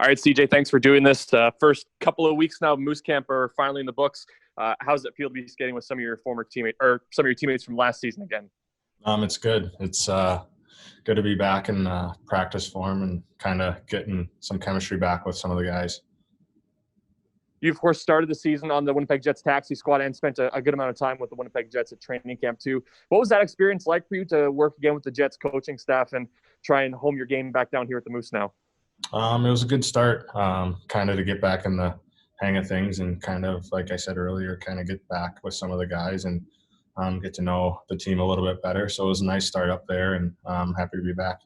All right, CJ, thanks for doing this. First couple of weeks now, Moose Camp are finally in the books. How does it feel to be skating with some of your former teammates or some of your teammates from last season again? It's good. It's good to be back in practice form and kind of getting some chemistry back with some of the guys. You, of course, started the season on the Winnipeg Jets taxi squad and spent a good amount of time with the Winnipeg Jets at training camp too. What was that experience like for you to work again with the Jets coaching staff and try and home your game back down here at the Moose now? It was a good start, kind of to get back in the hang of things and kind of, like I said earlier, kind of get back with some of the guys and get to know the team a little bit better. So it was a nice start up there, and I'm happy to be back.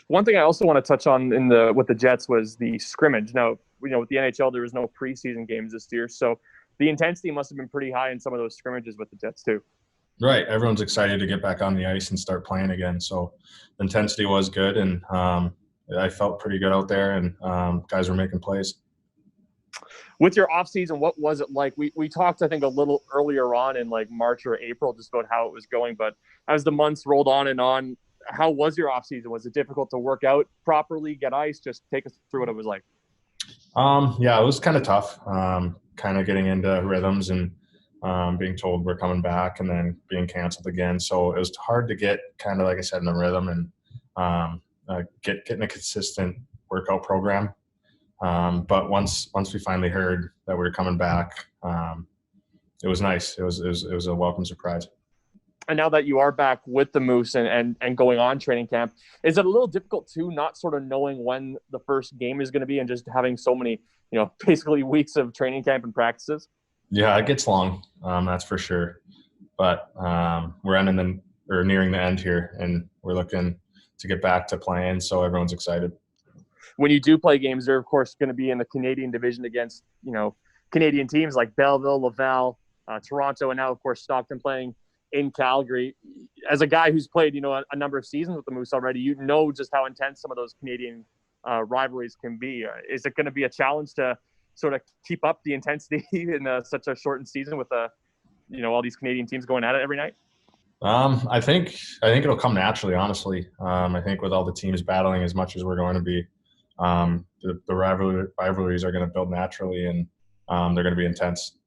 One thing I also want to touch on with the Jets was the scrimmage. Now, with the NHL, there was no preseason games this year, so the intensity must have been pretty high in some of those scrimmages with the Jets too. Right. Everyone's excited to get back on the ice and start playing again. So the intensity was good, and I felt pretty good out there, and guys were making plays. With your off season, what was it like? We talked, I think, a little earlier on in like March or April just about how it was going, but as the months rolled on, how was your off season? Was it difficult to work out properly, get ice? Just take us through what it was like. Yeah, it was kind of tough, kind of getting into rhythms and being told we're coming back and then being canceled again. So it was hard to get kind of, like I said, in the rhythm and getting a consistent workout program. But once we finally heard that we were coming back, it was nice. It was a welcome surprise. And now that you are back with the Moose and going on training camp, is it a little difficult too, not sort of knowing when the first game is going to be and just having so many, basically weeks of training camp and practices? Yeah, it gets long, that's for sure. But we're nearing the end here, and we're looking to get back to playing, so everyone's excited. When you do play games, they're of course going to be in the Canadian division against, Canadian teams like Belleville, Laval, Toronto, and now of course Stockton playing in Calgary. As a guy who's played, a number of seasons with the Moose already, just how intense some of those Canadian rivalries can be. Is it going to be a challenge to sort of keep up the intensity in such a shortened season with all these Canadian teams going at it every night? I think it'll come naturally, honestly. I think with all the teams battling as much as we're going to be, the rivalries are going to build naturally, and they're going to be intense.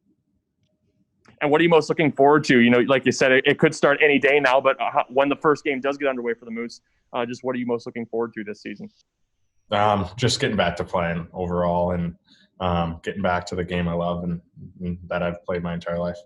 And what are you most looking forward to? Like you said, it could start any day now, but when the first game does get underway for the Moose, just what are you most looking forward to this season? Just getting back to playing overall and getting back to the game I love and that I've played my entire life.